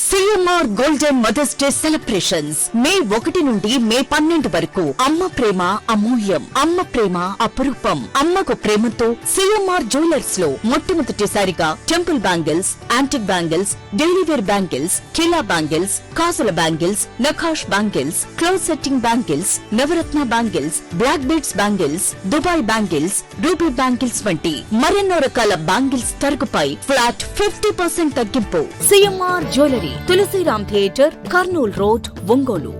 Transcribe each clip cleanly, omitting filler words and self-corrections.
CMR golden Mother's Day celebrations May 1 నుండి మే 12 వరకు. అమ్మ ప్రేమ అమూల్యం, అమ్మ ప్రేమ అపురూపం. అమ్మకు ప్రేమతో సిఎంఆర్ జ్యువెలర్స్ లో మొట్టమొదటిసారిగా temple bangles, antique bangles, daily wear bangles, కిలా బ్యాంగిల్స్, కాసుల బ్యాంగిల్స్, నఖాష్ బ్యాంగిల్స్, క్లోజ్ సెట్టింగ్ బ్యాంగిల్స్, నవరత్న bangles, black beads bangles, Dubai bangles, ruby bangles వంటి మరెన్నో రకాల బ్యాంగిల్స్ తరుగుపై ఫ్లాట్ 50% తగ్గింపు. CMR jewellery, Tulasiram theatre, Kurnool road, Ongole.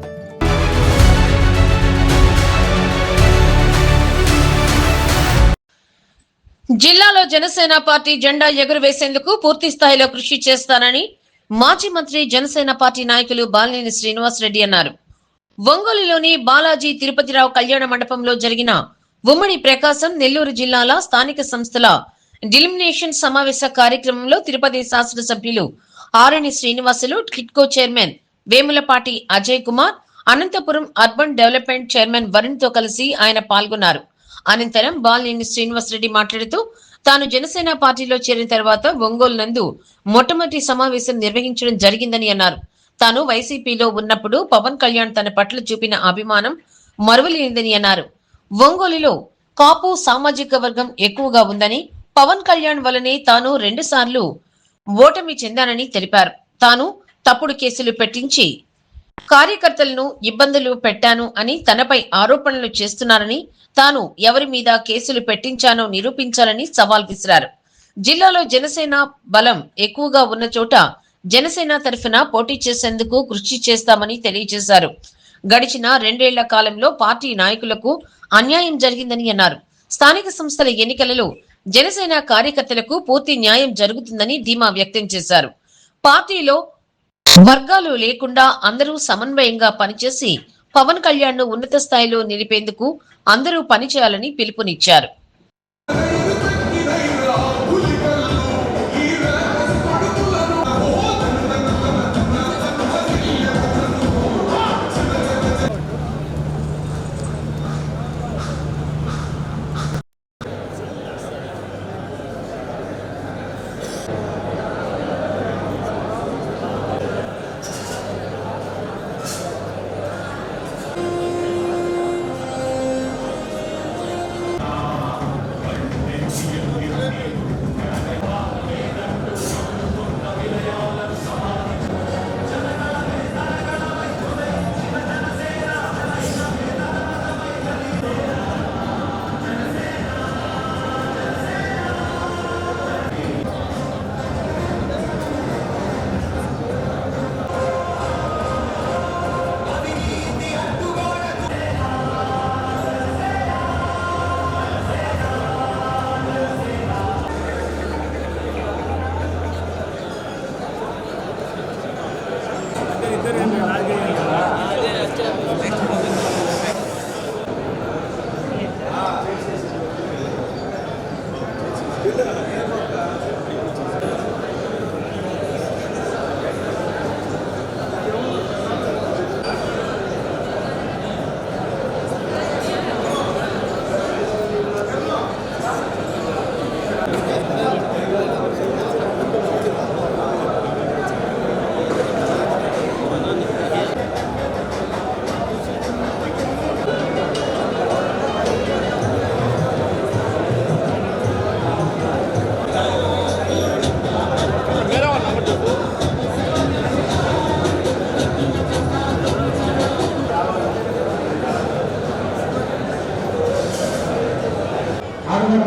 జిల్లాలో జనసేన పార్టీ జెండా ఎగురవేసేందుకు పూర్తి స్థాయిలో కృషి చేస్తానని మాజీ మంత్రి జనసేన పార్టీ నాయకులు బాలినేని శ్రీనివాసరెడ్డి అన్నారు. ఒంగోలులోని బాలాజీ తిరుపతిరావు కళ్యాణ మండపంలో జరిగిన ఉమ్మడి ప్రకాశం, నెల్లూరు జిల్లాల స్థానిక సంస్థల డిలిమినేషన్ సమావేశ కార్యక్రమంలో తిరుపతి శాసనసభ్యులు Arani Srinivasulu, TIDCO chairman Vemulapati Ajay Kumar, Anantapuram urban development chairman Varun తో కలిసి ఆయన పాల్గొన్నారు. అనంతరం బాలినేని శ్రీనివాసరెడ్డి మాట్లాడుతూ తాను జనసేన పార్టీలో చేరిన తర్వాత ఒంగోలు నందు మొట్టమొదటి సమావేశం నిర్వహించడం జరిగిందని అన్నారు. తాను వైసీపీలో ఉన్నప్పుడు పవన్ కళ్యాణ్ తన పట్ల చూపిన అభిమానం మరువలేనిదని అన్నారు. ఒంగోలులో కాపు సామాజిక వర్గం ఎక్కువగా ఉందని, పవన్ కళ్యాణ్ వల్లనే తాను 2 సార్లు ఓటమి చెందానని తెలిపారు. తాను తప్పుడు కేసులు పెట్టించి కార్యకర్తలను ఇబ్బందులు పెట్టాను అని తనపై ఆరోపణలు చేస్తున్నారని, తాను ఎవరి మీద కేసులు పెట్టించానో నిరూపించాలని సవాల్ విసిరారు. జిల్లాలో జనసేన బలం ఎక్కువగా ఉన్న చోట జనసేన తరఫున పోటీ చేసేందుకు కృషి చేస్తామని తెలియజేశారు. గడిచిన 2 ఏళ్ల కాలంలో పార్టీ నాయకులకు అన్యాయం జరిగిందని అన్నారు. స్థానిక సంస్థల ఎన్నికలలో జనసేన కార్యకర్తలకు పూర్తి న్యాయం జరుగుతుందని ధీమా వ్యక్తం చేశారు. పార్టీలో వర్గాలు లేకుండా అందరూ సమన్వయంగా పనిచేసి పవన్ కళ్యాణ్ ను ఉన్నత స్థాయిలో నిలిపేందుకు అందరూ పనిచేయాలని పిలుపునిచ్చారు.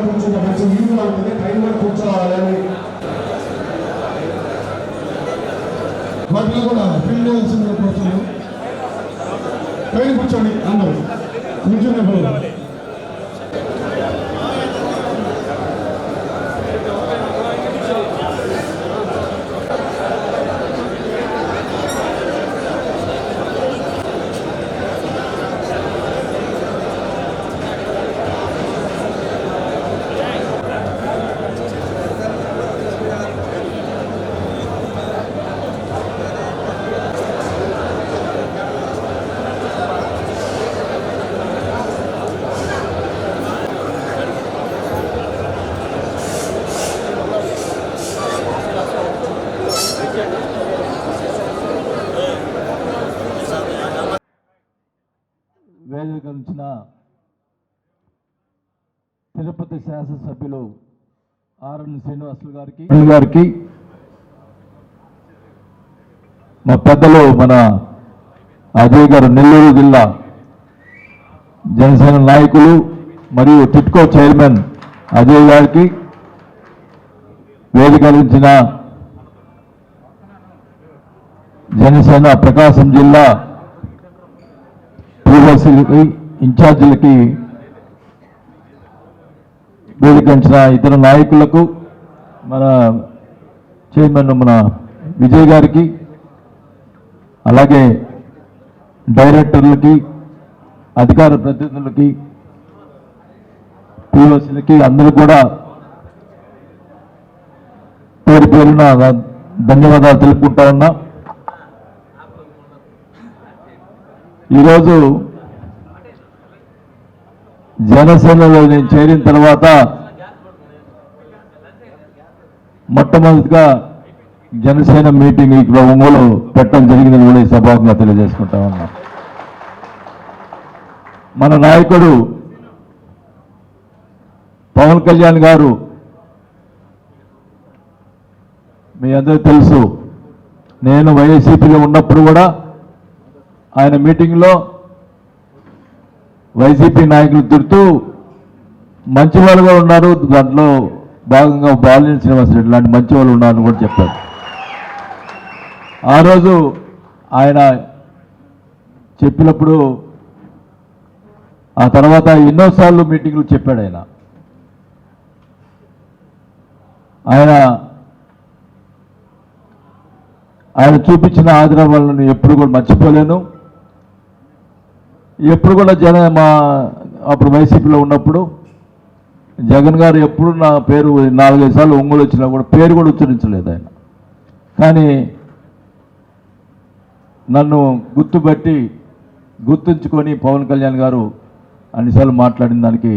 కూర్చుంటే మంచి వీలుగా ఉంటుంది, టైం కూడా కూర్చోవాలని వాటిలో కూడా ఫీల్డ్ వేయాల్సిందిగా కూర్చున్నాం. ట్రైన్ కూర్చోండి, అందరూ కూర్చున్నప్పుడు స్వీకరించిన తిరుపతి శాసనసభ్యులు ఆర్ఎన్ శ్రీనివాసులు గారికి మా పెద్దలు మన అజయ్ గారు నెల్లూరు జిల్లా జనసేన నాయకులు మరియు టిట్కో చైర్మన్ అజయ్ గారికి వేదిక అందించిన జనసేన ప్రకాశం జిల్లా పీఓసీలకి ఇన్ఛార్జీలకి వేదికంచిన ఇతర నాయకులకు మన చైర్మన్ మన విజయ్ గారికి అలాగే డైరెక్టర్లకి అధికార ప్రతినిధులకి పీఓసీలకి అందరూ కూడా పేరు పేరున ధన్యవాదాలు తెలుపుకుంటా ఉన్నా. ఈరోజు జనసేనలో నేను చేరిన తర్వాత మొట్టమొదటిగా జనసేన మీటింగ్ ఇక్కడ ఒంగోలు పెట్టడం జరిగిందని కూడా ఈ సభాముఖంగా తెలియజేసుకుంటా ఉన్నా. మన నాయకుడు పవన్ కళ్యాణ్ గారు మీ అందరూ తెలుసు, నేను వైసీపీలో ఉన్నప్పుడు కూడా ఆయన మీటింగ్లో వైసీపీ నాయకులు తిడుతూ మంచి వాళ్ళు కూడా ఉన్నారు, దాంట్లో భాగంగా బాలినేని శ్రీనివాసరెడ్డి లాంటి మంచి వాళ్ళు ఉన్నారని కూడా చెప్పారు. ఆ రోజు ఆయన చెప్పినప్పుడు ఆ తర్వాత ఎన్నోసార్లు మీటింగ్లు చెప్పాడు. ఆయన చూపించిన ఆదరణ ఎప్పుడు కూడా మర్చిపోలేను. ఎప్పుడు కూడా అప్పుడు వైసీపీలో ఉన్నప్పుడు జగన్ గారు ఎప్పుడు నా పేరు 4-5 సార్లు ఒంగోలు వచ్చినా కూడా పేరు కూడా ఉచ్చరించలేదు ఆయన. కానీ నన్ను గుర్తుంచుకొని పవన్ కళ్యాణ్ గారు అన్నిసార్లు మాట్లాడిన దానికి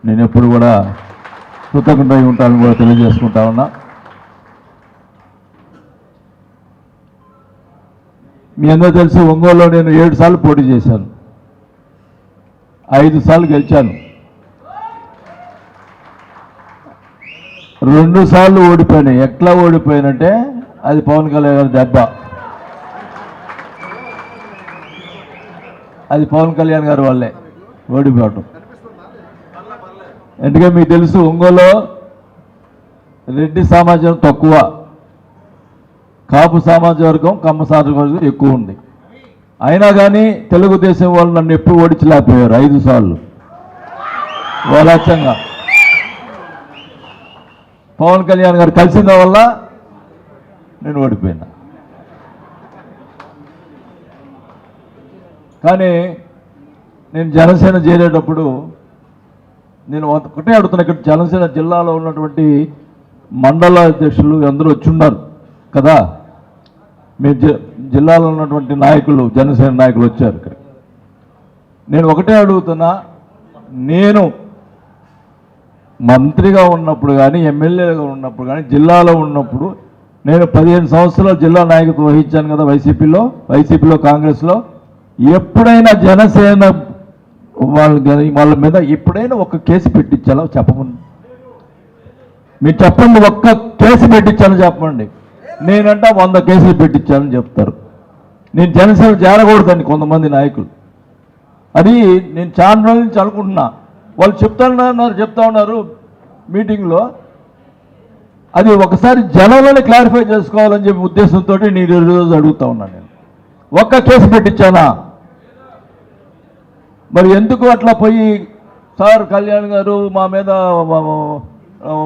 నేను ఎప్పుడు కూడా కృతజ్ఞుడై ఉంటానని కూడా తెలియజేసుకుంటా ఉన్నా. మీ అందరూ తెలుసు, ఒంగోలులో నేను 7 సార్లు పోటీ చేశాను, 5 సార్లు గెలిచాను, 2 సార్లు ఓడిపోయినాయి. ఎట్లా ఓడిపోయానంటే అది పవన్ కళ్యాణ్ గారి దెబ్బ. అది పవన్ కళ్యాణ్ గారి వల్లే ఓడిపోవటం. ఎందుకంటే మీకు తెలుసు, ఒంగోలులో రెడ్డి సమాజం తక్కువ, కాపు సామాజిక వర్గం కమ్మ సామాజిక వర్గం ఎక్కువ ఉంది. అయినా కానీ తెలుగుదేశం వాళ్ళు నన్ను ఎప్పుడు ఓడించలేకపోయారు 5 సార్లు ఓలచ్చంగా. పవన్ కళ్యాణ్ గారు కలిసిన వల్ల నేను ఓడిపోయినా. కానీ నేను జనసేన చేరేటప్పుడు నేను ఒకటే అడుగుతున్నా, ఇక్కడ జనసేన జిల్లాలో ఉన్నటువంటి మండల అధ్యక్షులు అందరూ వచ్చి ఉన్నారు కదా, మీ జిల్లాలో ఉన్నటువంటి నాయకులు, జనసేన నాయకులు వచ్చారు ఇక్కడ. నేను ఒకటే అడుగుతున్నా, నేను మంత్రిగా ఉన్నప్పుడు కానీ ఎమ్మెల్యేగా ఉన్నప్పుడు కానీ జిల్లాలో ఉన్నప్పుడు నేను 15 సంవత్సరాలు జిల్లా నాయకత్వం వహించాను కదా వైసీపీలో కాంగ్రెస్లో. ఎప్పుడైనా జనసేన వాళ్ళ మీద ఎప్పుడైనా ఒక కేసు పెట్టించాలో చెప్పమని మీరు చెప్పండి. ఒక్క కేసు పెట్టించాలో చెప్పండి. నేనంట 100 కేసులు పెట్టించాలని చెప్తారు. నేను జనసేన చేరకూడదండి కొంతమంది నాయకులు. అది నేను చాలా రోజుల నుంచి అనుకుంటున్నా. వాళ్ళు చెప్తా ఉన్నారు మీటింగ్లో. అది ఒకసారి జనంలోనే క్లారిఫై చేసుకోవాలని చెప్పి ఉద్దేశంతో నేను ఈరోజు అడుగుతా ఉన్నాను. నేను ఒక్క కేసు పెట్టించానా? మరి ఎందుకు అట్లా పోయి సార్ కళ్యాణ్ గారు మా మీద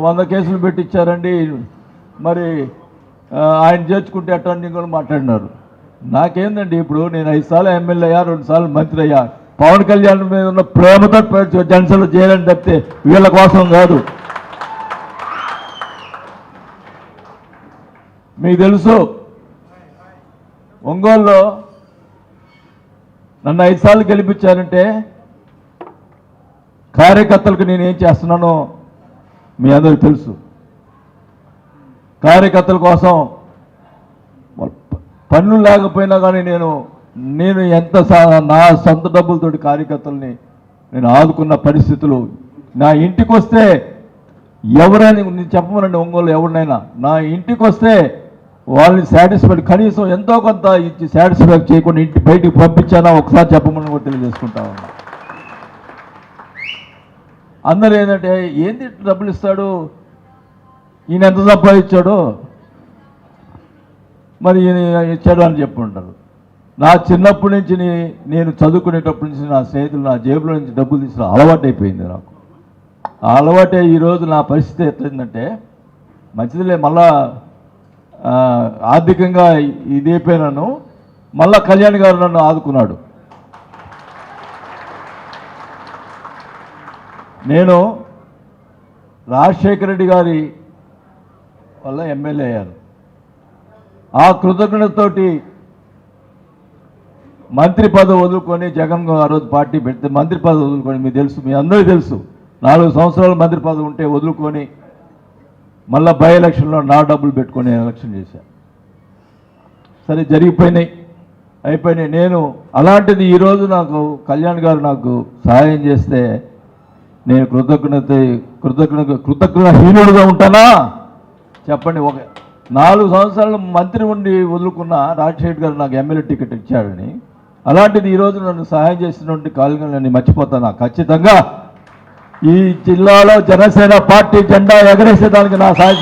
100 కేసులు పెట్టించారండి, మరి ఆయన చేర్చుకుంటే అట్టని కూడా మాట్లాడినారు. నాకేందండి, ఇప్పుడు నేను 5 సార్లు ఎమ్మెల్యే అయ్యా, 2 సార్లు మంత్రి అయ్యా. పవన్ కళ్యాణ్ మీద ఉన్న ప్రేమతో జనసేనలో చేయాలని తప్పితే వీళ్ళ కోసం కాదు. మీకు తెలుసు, ఒంగోలులో నన్ను 5 సార్లు గెలిపించారంటే కార్యకర్తలకు నేను ఏం చేస్తున్నానో మీ అందరికీ తెలుసు. కార్యకర్తల కోసం పన్నులు లేకపోయినా కానీ నేను నేను నా సొంత డబ్బులతోటి కార్యకర్తల్ని నేను ఆదుకున్న పరిస్థితులు, నా ఇంటికి వస్తే ఎవరైనా నేను చెప్పమనండి, ఒంగోలు ఎవరినైనా నా ఇంటికి వస్తే వాళ్ళని సాటిస్ఫైడ్ కనీసం ఎంతో కొంత ఇచ్చి సాటిస్ఫై చేయకుండా ఇంటి బయటికి పంపించానా ఒకసారి చెప్పమని కూడా తెలియజేసుకుంటా ఉన్నా. అందరూ ఏంటంటే ఏంది డబ్బులు ఇస్తాడు, ఈయన ఎంత సంపాదించాడో మరి ఈయన ఇచ్చాడు అని చెప్పుకుంటారు. నా చిన్నప్పటి నుంచి నేను చదువుకునేటప్పటి నుంచి నా స్నేహితులు నా జేబులో నుంచి డబ్బులు తీసిన అలవాటు అయిపోయింది నాకు. ఆ అలవాటే ఈరోజు నా పరిస్థితి ఎట్లయిందంటే, మంచిదిలే మళ్ళా ఆర్థికంగా ఇదైపోయినాను, మళ్ళా కళ్యాణ్ గారు నన్ను ఆదుకున్నాడు. నేను రాజశేఖర రెడ్డి గారి వల్ల ఎమ్మెల్యే అయ్యాను. ఆ కృతజ్ఞతతోటి మంత్రి పదవి వదులుకొని, జగన్ ఆ రోజు పార్టీ పెడితే మంత్రి పదవి వదులుకొని, మీకు తెలుసు, మీ అందరికీ తెలుసు, 4 సంవత్సరాలు మంత్రి పదవి ఉంటే వదులుకొని మళ్ళీ బై ఎలక్షన్లో నా డబ్బులు పెట్టుకొని ఎలక్షన్ చేశాను. సరే అయిపోయినాయి. నేను అలాంటిది ఈరోజు నాకు కళ్యాణ్ గారు నాకు సహాయం చేస్తే నేను కృతజ్ఞహీనుడుగా ఉంటానా చెప్పండి. 4 సంవత్సరాలు మంత్రి ఉండి వదులుకున్న రాజశేఖర్ గారు నాకు ఎమ్మెల్యే టికెట్ ఇచ్చాడని, అలాంటిది ఈరోజు నన్ను సహాయం చేసినటువంటి కాలంగా నేను మర్చిపోతాను. ఖచ్చితంగా ఈ జిల్లాలో జనసేన పార్టీ జెండా ఎగరేసేదానికి నా సహాయ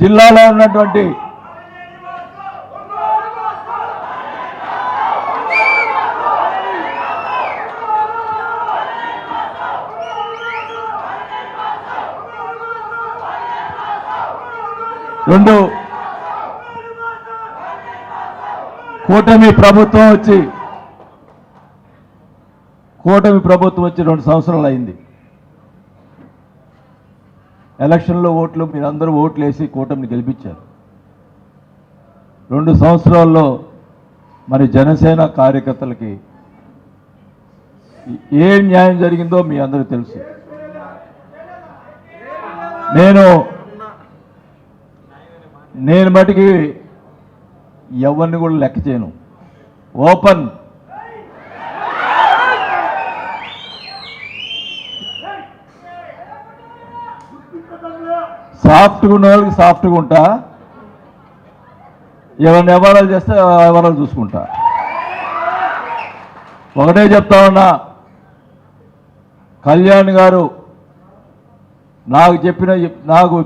జిల్లాలో ఉన్నటువంటి రెండు కూటమి ప్రభుత్వం వచ్చి 2 సంవత్సరాలు అయింది. ఎలక్షన్లో మీరందరూ ఓట్లు వేసి కూటమిని గెలిపించారు. 2 సంవత్సరాల్లో మరి జనసేన కార్యకర్తలకి ఏం న్యాయం జరిగిందో మీ అందరూ తెలుసు. నేను మటుకి ఎవరిని కూడా లెక్క చేయను. ఓపెన్ సాఫ్ట్గా ఉన్న వాళ్ళకి సాఫ్ట్గా ఉంటా, ఎవరిని వ్యవహారాలు చేస్తే వ్యవహారాలు చూసుకుంటా. ఒకటే చెప్తా ఉన్నా, కళ్యాణ్ గారు నాకు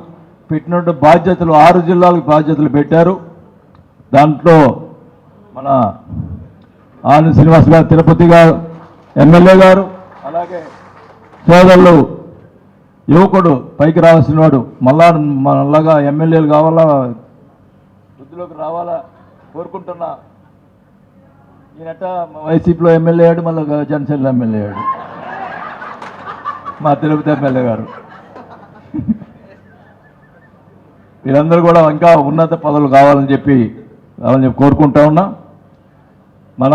పెట్టినట్టు బాధ్యతలు 6 జిల్లాలకు బాధ్యతలు పెట్టారు. దాంట్లో మన ఆనంద్ శ్రీనివాస్ గారు, తిరుపతి గారు ఎమ్మెల్యే గారు, అలాగే సోదరులు యువకుడు పైకి రావాల్సిన వాడు మనలాగా ఎమ్మెల్యేలు కావాలా, వృద్ధిలోకి రావాలా కోరుకుంటున్నా. ఈయనట వైసీపీలో ఎమ్మెల్యే అయ్యాడు, మళ్ళీ జనసేనలో ఎమ్మెల్యే అయ్యాడు మా తిరుపతి ఎమ్మెల్యే గారు. వీరందరూ కూడా ఇంకా ఉన్నత పదవులు కావాలని చెప్పి కోరుకుంటా ఉన్నా. మన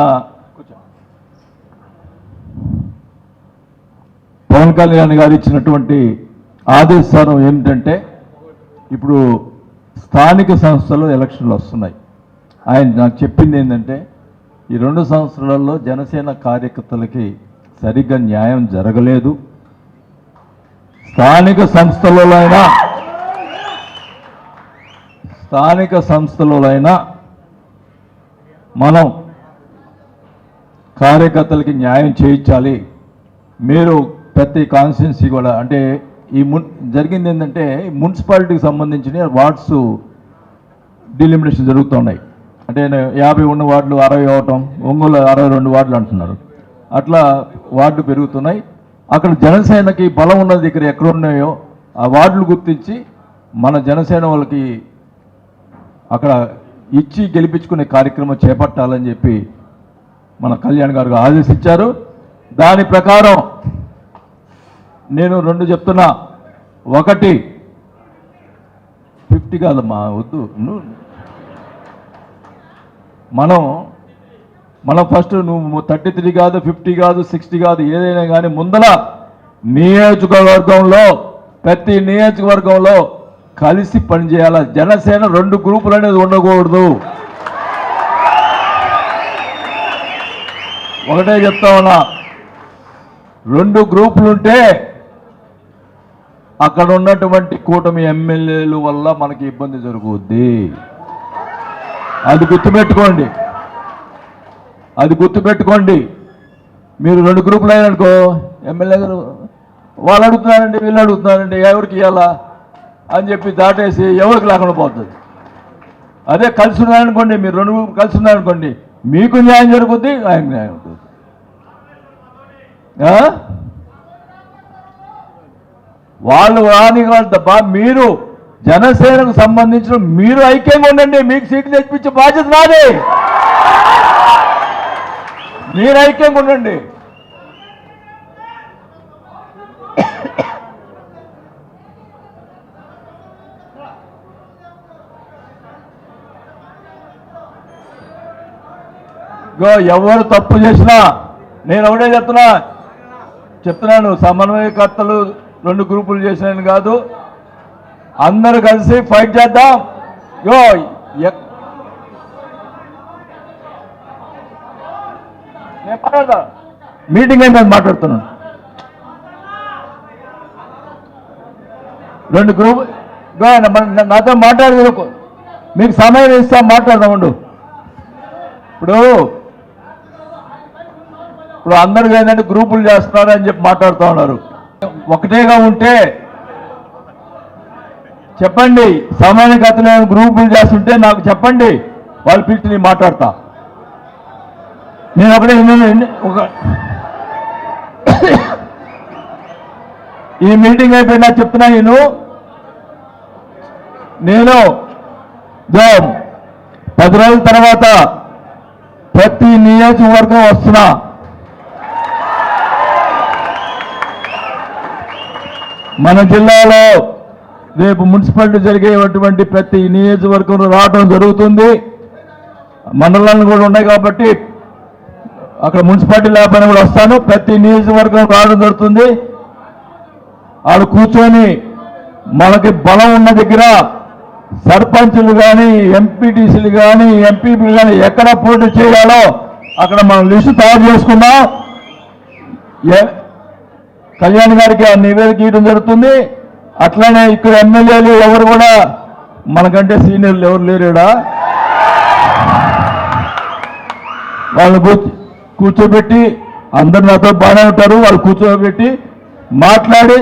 పవన్ కళ్యాణ్ గారు ఇచ్చినటువంటి ఆదేశాలు ఏమిటంటే, ఇప్పుడు స్థానిక సంస్థలు ఎలక్షన్లు వస్తున్నాయి. ఆయన నాకు చెప్పింది ఏంటంటే, ఈ 2 సంవత్సరాల్లో జనసేన కార్యకర్తలకి సరిగ్గా న్యాయం జరగలేదు. స్థానిక సంస్థలైనా మనం కార్యకర్తలకి న్యాయం చేయించాలి. మీరు ప్రతి కాన్స్టిట్యున్సీ కూడా అంటే జరిగింది ఏంటంటే, మున్సిపాలిటీకి సంబంధించిన వార్డ్స్ డిలిమినేషన్ జరుగుతున్నాయి. అంటే 50 ఉన్న వార్డులు 60 అవటం, ఒంగోలు 62 వార్డులు అంటున్నారు. అట్లా వార్డు పెరుగుతున్నాయి. అక్కడ జనసేనకి బలం ఉన్న దగ్గర ఎక్కడ ఉన్నాయో ఆ వార్డులు గుర్తించి మన జనసేన వాళ్ళకి అక్కడ ఇచ్చి గెలిపించుకునే కార్యక్రమం చేపట్టాలని చెప్పి మన కళ్యాణ్ గారు ఆదేశించారు. దాని ప్రకారం నేను 2 చెప్తున్నా. ఒకటి 50 కాదమ్మా, వద్దు. మనం ఫస్ట్ నువ్వు 33 కాదు, 50 కాదు, 60 కాదు, ఏదైనా కానీ ముందల నియోజకవర్గంలో ప్రతి నియోజకవర్గంలో కలిసి పనిచేయాలి. జనసేన 2 గ్రూపులు అనేది ఉండకూడదు. ఒకటే చెప్తా ఉన్నా, 2 గ్రూపులు ఉంటే అక్కడ ఉన్నటువంటి కూటమి ఎమ్మెల్యేల వల్ల మనకి ఇబ్బంది జరుగుద్ది. అది గుర్తుపెట్టుకోండి. మీరు 2 గ్రూపులు అయిననుకో, ఎమ్మెల్యే గారు వాళ్ళు అడుగుతున్నారండి, వీళ్ళు అడుగుతున్నారండి, ఎవరికి ఇవ్వాలా అని చెప్పి దాటేసి ఎవరికి లేకుండా పోతుంది. అదే కలిసి ఉన్నారనుకోండి, మీరు 2 గ్రూపులు కలిసి ఉన్నారనుకోండి, మీకు న్యాయం జరుగుద్ది, ఆయనకు న్యాయం ఉంటుంది. వాళ్ళు రాని తప్ప మీరు జనసేనకు సంబంధించిన మీరు ఐక్యంగా ఉండండి. మీకు సీట్లు తెప్పించే బాధ్యత నాది. మీరు ఐక్యంగా ఉండండి. ఎవరు తప్పు చేసినా నేను ఒకటే చెప్తున్నాను, సమన్వయకర్తలు 2 గ్రూపులు చేసినాను కాదు, అందరూ కలిసి ఫైట్ చేద్దాం. నేను మాట్లాడతా, మీటింగ్ అయిపోయింది, మాట్లాడుతున్నాను. 2 గ్రూప్ నాతో మాట్లాడదు, మీకు సమయం ఇస్తాం, మాట్లాడదాం. ఇప్పుడు అందరికీ ఏంటంటే గ్రూపులు చేస్తున్నారు అని చెప్పి మాట్లాడుతూ ఉన్నారు. ఒకటేగా ఉంటే చెప్పండి, సమన్వయకర్తలు గ్రూపులు చేస్తుంటే నాకు చెప్పండి, వాళ్ళు పిలిచి నేను మాట్లాడతా. నేను ఒకటే ఈ మీటింగ్ అయిపోయినా చెప్తున్నా, నేను 10 రోజుల తర్వాత ప్రతి నియోజకవర్గం వస్తున్నా. మన జిల్లాలో రేపు మున్సిపాలిటీ జరిగేటువంటి ప్రతి నియోజకవర్గంలో రావడం జరుగుతుంది. మండలాలు కూడా ఉన్నాయి కాబట్టి అక్కడ మున్సిపాలిటీ లేకపోయినా కూడా వస్తాను. ప్రతి నియోజకవర్గం రావడం జరుగుతుంది. ఆడు కూర్చొని మనకి బలం ఉన్న దగ్గర సర్పంచులు కానీ, ఎంపీటీసీలు కానీ, ఎంపీపీలు కానీ ఎక్కడ పోటీ చేయాలో అక్కడ మనం లిస్టు తయారు చేసుకున్నాం. కళ్యాణ్ గారికి ఆ నివేదిక ఇవ్వడం జరుగుతుంది. అట్లానే ఇక్కడ ఎమ్మెల్యేలు ఎవరు కూడా మనకంటే సీనియర్లు ఎవరు లేరుడా, వాళ్ళని కూర్చోబెట్టి, అందరు నాతో బాగానే ఉంటారు, వాళ్ళు కూర్చోబెట్టి మాట్లాడి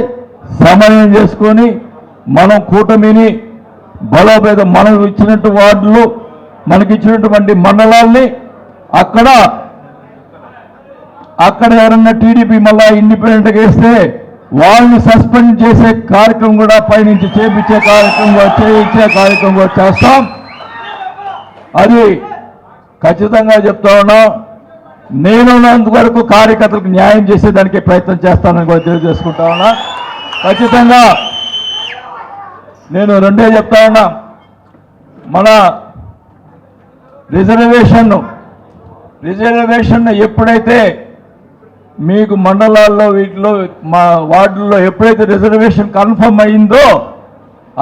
సమన్వయం చేసుకొని మనం కూటమిని బలోపేతం, మనం ఇచ్చినట్టు వార్డులు, మనకి ఇచ్చినటువంటి మండలాల్ని అక్కడ ఎవరన్నా టీడీపీ మళ్ళా ఇండిపెండెంట్గా వేస్తే వాళ్ళని సస్పెండ్ చేసే కార్యక్రమం కూడా పైనుంచి చేయించే కార్యక్రమం కూడా చేస్తాం. అది ఖచ్చితంగా చెప్తా ఉన్నాం. నేనున్నంత వరకు కార్యకర్తలకు న్యాయం చేసేదానికి ప్రయత్నం చేస్తానని కూడా తెలియజేసుకుంటా ఉన్నా. ఖచ్చితంగా నేను రెండే చెప్తా ఉన్నా, మన రిజర్వేషన్ ఎప్పుడైతే మీకు మండలాల్లో వీటిలో మా వార్డుల్లో ఎప్పుడైతే రిజర్వేషన్ కన్ఫర్మ్ అయిందో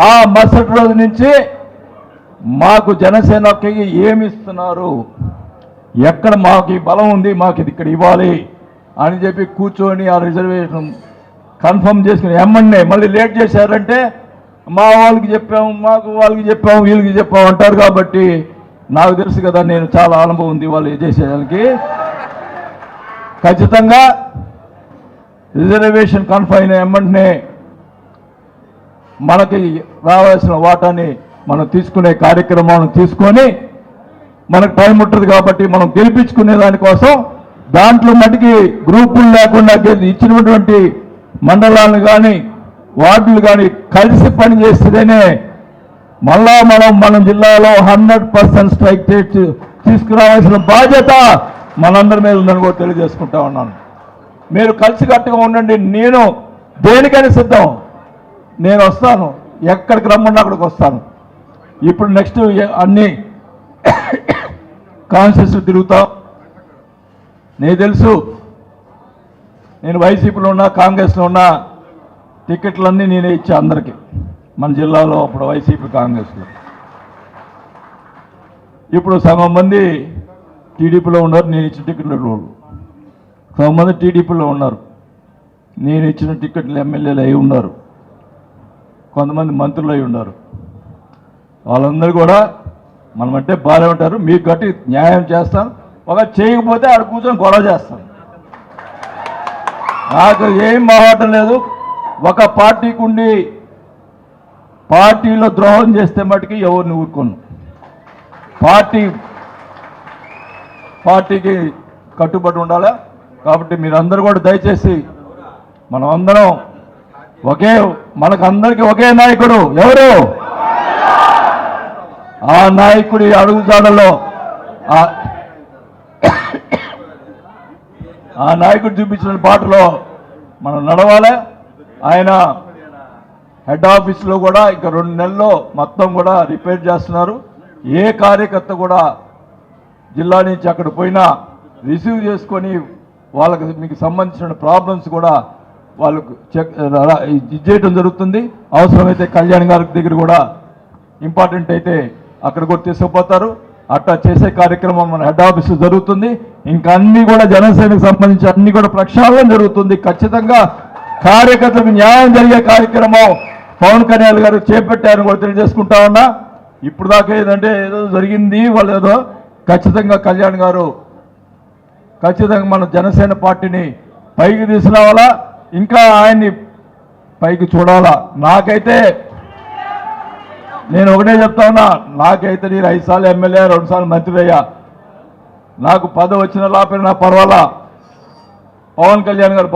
ఆ మరుసటి రోజు నుంచి మాకు జనసేనకి ఏమి ఇస్తున్నారు, ఎక్కడ మాకు ఈ బలం ఉంది, మాకు ఇది ఇక్కడ ఇవ్వాలి అని చెప్పి కూర్చొని ఆ రిజర్వేషన్ కన్ఫర్మ్ చేసుకుని ఎమ్మెల్యే మళ్ళీ లేట్ చేశారంటే మా వాళ్ళకి చెప్పాము, మాకు వాళ్ళకి చెప్పాము, వీళ్ళకి చెప్పాము అంటారు. కాబట్టి నాకు తెలుసు కదా, నేను చాలా అనుభవం ఉంది వాళ్ళు చేసేదానికి. ఖచ్చితంగా రిజర్వేషన్ కన్ఫర్మ్ అయిన వెంటనే మనకి రావాల్సిన వాటాని మనం తీసుకునే కార్యక్రమాలను తీసుకొని, మనకు టైం ఉంటుంది కాబట్టి మనం గెలిపించుకునే దానికోసం దాంట్లో మటుకి గ్రూపులు లేకుండా ఇచ్చినటువంటి మండలాలను కానీ వార్డులు కానీ కలిసి పనిచేస్తేనే మళ్ళా మన జిల్లాలో 100% స్ట్రైక్ తీసుకురావాల్సిన బాధ్యత మనందరి మీద ఉందని కూడా తెలియజేసుకుంటా ఉన్నాను. మీరు కలిసికట్టుగా ఉండండి. నేను దేనికైనా సిద్ధం, నేను వస్తాను, ఎక్కడికి రమ్మన్నా అక్కడికి వస్తాను. ఇప్పుడు నెక్స్ట్ అన్ని కాన్స్టిట్యూన్సీ తిరుగుతాం. నేను తెలుసు నేను వైసీపీలో ఉన్నా కాంగ్రెస్లో ఉన్న టికెట్లన్నీ నేనే ఇచ్చా అందరికీ మన జిల్లాలో అప్పుడు వైసీపీ కాంగ్రెస్లో. ఇప్పుడు సగం మంది టీడీపీలో ఉన్నారు, నేను ఇచ్చిన టికెట్ల రోజు. సగం మంది టీడీపీలో ఉన్నారు, నేను ఇచ్చిన టికెట్లు ఎమ్మెల్యేలు అయి ఉన్నారు, కొంతమంది మంత్రులు అయి ఉన్నారు. వాళ్ళందరూ కూడా మనమంటే బాగానే ఉంటారు, మీకు గట్టి న్యాయం చేస్తాను. ఒక చేయకపోతే ఆడ కూర్చొని గొడవ చేస్తాను. నాకు ఏం మాట్లాడటం లేదు. ఒక పార్టీకి ఉండి పార్టీలో ద్రోహం చేస్తే మటుకి ఎవరిని ఊరుకోను. పార్టీకి కట్టుబడి ఉండాలా. కాబట్టి మీరందరూ కూడా దయచేసి మనం అందరం మనకందరికీ ఒకే నాయకుడు. ఎవరు? ఆ నాయకుడి అడుగుజాడలో ఆ నాయకుడు చూపించిన బాటలో మనం నడవాలి. ఆయన హెడ్ ఆఫీస్లో కూడా ఇంకా 2 నెలల్లో మొత్తం కూడా రిపేర్ చేస్తున్నారు. ఏ కార్యకర్త కూడా జిల్లా నుంచి అక్కడ పోయినా రిసీవ్ చేసుకొని వాళ్ళకి మీకు సంబంధించిన ప్రాబ్లమ్స్ కూడా వాళ్ళకు చేయడం జరుగుతుంది. అవసరమైతే కళ్యాణ్ గారి దగ్గర కూడా ఇంపార్టెంట్ అయితే అక్కడ కూడా తీసుకుపోతారు. అట్లా చేసే కార్యక్రమం మన హెడ్ ఆఫీస్ జరుగుతుంది. ఇంకా అన్ని కూడా జనసేనకు సంబంధించి అన్ని కూడా ప్రక్షాళన జరుగుతుంది. ఖచ్చితంగా కార్యకర్తలకు న్యాయం జరిగే కార్యక్రమం పవన్ కళ్యాణ్ గారు చేపట్టారని కూడా తెలియజేసుకుంటా ఉన్నా. ఇప్పుడు దాకా ఏదంటే ఏదో జరిగింది వాళ్ళు ఏదో, ఖచ్చితంగా కళ్యాణ్ గారు ఖచ్చితంగా మన జనసేన పార్టీని పైకి తీసుకురావాలా, ఇంకా ఆయన్ని పైకి చూడాలా. నాకైతే నేను ఒకటే చెప్తా ఉన్నా, నాకైతే నేను 5 సార్లు ఎమ్మెల్యే 2 సార్లు మంత్రి అయ్యా. నాకు పదవి వచ్చిన లాపైనా పర్వాలా, పవన్ కళ్యాణ్ గారు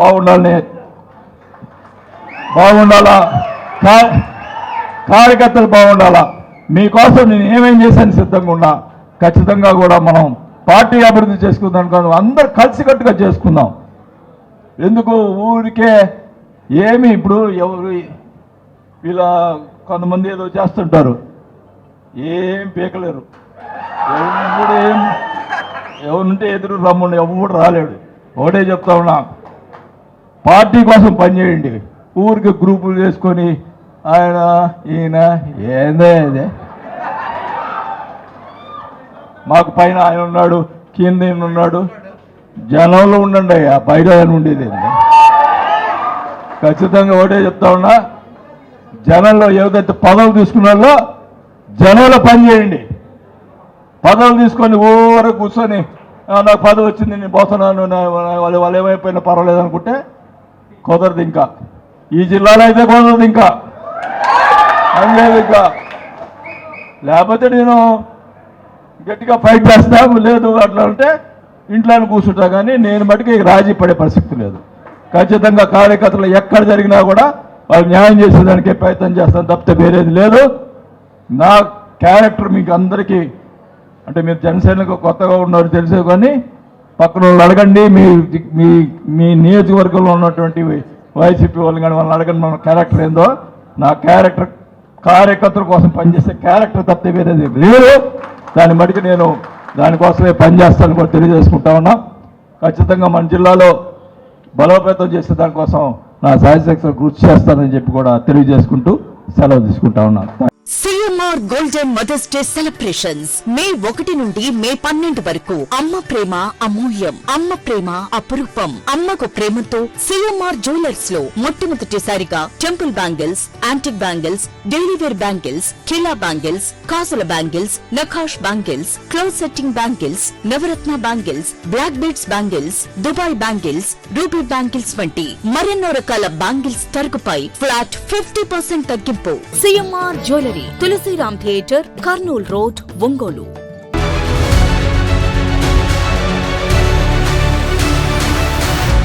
బాగుండాలా, కార్యకర్తలు బాగుండాలా. మీకోసం నేను ఏమేం చేశాను సిద్ధంగా ఉన్నా. ఖచ్చితంగా కూడా మనం పార్టీ అభివృద్ధి చేసుకుందాం కాదు, అందరు కలిసికట్టుగా చేసుకుందాం. ఎందుకు ఊరికే ఏమి ఇప్పుడు ఎవరు ఇలా కొంతమంది ఏదో చేస్తుంటారు, ఏం పీకలేరు. ఎవరుంటే ఎదురు రమ్ముండి ఎవరు రాలేడు. ఒకటే చెప్తా ఉన్నా, పార్టీ కోసం పనిచేయండి. ఊరికి గ్రూపులు చేసుకొని ఆయన ఈయన ఏందే అదే, మాకు పైన ఆయన ఉన్నాడు, కింద ఈయన ఉన్నాడు. జనంలో ఉండండి, ఆ బయట ఉండేది. ఖచ్చితంగా ఒకటే చెప్తా ఉన్నా, జనంలో ఏదైతే పదవులు తీసుకున్నారో జనంలో పని చేయండి. పదవులు తీసుకొని ఊరు కూర్చొని నాకు పదవి వచ్చింది నేను పోతున్నాను వాళ్ళు ఏమైపోయినా పర్వాలేదు అనుకుంటే కుదరదు. ఇంకా ఈ జిల్లాలో అయితే కుదరదు, ఇంకా లేదు. ఇంకా లేకపోతే నేను గట్టిగా ఫైట్ చేస్తాను, లేదు అట్లా అంటే ఇంట్లోనే కూర్చుంటా. కానీ నేను మటుకు రాజీ పడే పరిస్థితి లేదు. ఖచ్చితంగా కార్యకర్తలు ఎక్కడ జరిగినా కూడా వాళ్ళు న్యాయం చేసేదానికే ప్రయత్నం చేస్తాను తప్పితే వేరేది లేదు. నా క్యారెక్టర్ మీకు అందరికీ, అంటే మీరు జనసేనకు కొత్తగా ఉన్నారు తెలిసే, కానీ పక్కన వాళ్ళు అడగండి, మీ నియోజకవర్గంలో ఉన్నటువంటి వైసీపీ వాళ్ళు కానీ వాళ్ళని అడగండి మన క్యారెక్టర్ ఏందో. నా క్యారెక్టర్ కార్యకర్తల కోసం పనిచేసే క్యారెక్టర్ తప్పితే వేరేది లేదు. దాన్ని మటుకు నేను దానికోసమే పనిచేస్తాను కూడా తెలియజేసుకుంటా ఉన్నా. ఖచ్చితంగా మన జిల్లాలో బలోపేతం చేసే దానికోసం నా శాయశక్తులు కృషి చేస్తానని చెప్పి కూడా తెలియజేసుకుంటూ సెలవు తీసుకుంటా ఉన్నాను. CMR golden Mother's Day celebrations May 1 నుండి మే 12 వరకు. అమ్మ ప్రేమ అమూల్యం, అమ్మ ప్రేమ అపురూపం. అమ్మకు ప్రేమతో సిఎంఆర్ జ్యువెలర్స్ లో మొట్టమొదటిసారిగా temple bangles, antique bangles, daily wear bangles, ఖిలా బ్యాంగిల్స్, కాసుల బ్యాంగిల్స్, నఖాష్ బ్యాంగిల్స్, క్లోజ్ సెట్టింగ్ బ్యాంగిల్స్, నవరత్న bangles, black beads bangles, Dubai bangles, ruby bangles వంటి మరెన్నో రకాల బ్యాంగిల్స్ తరుగుపై ఫ్లాట్ 50% తగ్గింపు. CMR jewellery, Tulasiram theatre, Kurnool road, Ongole.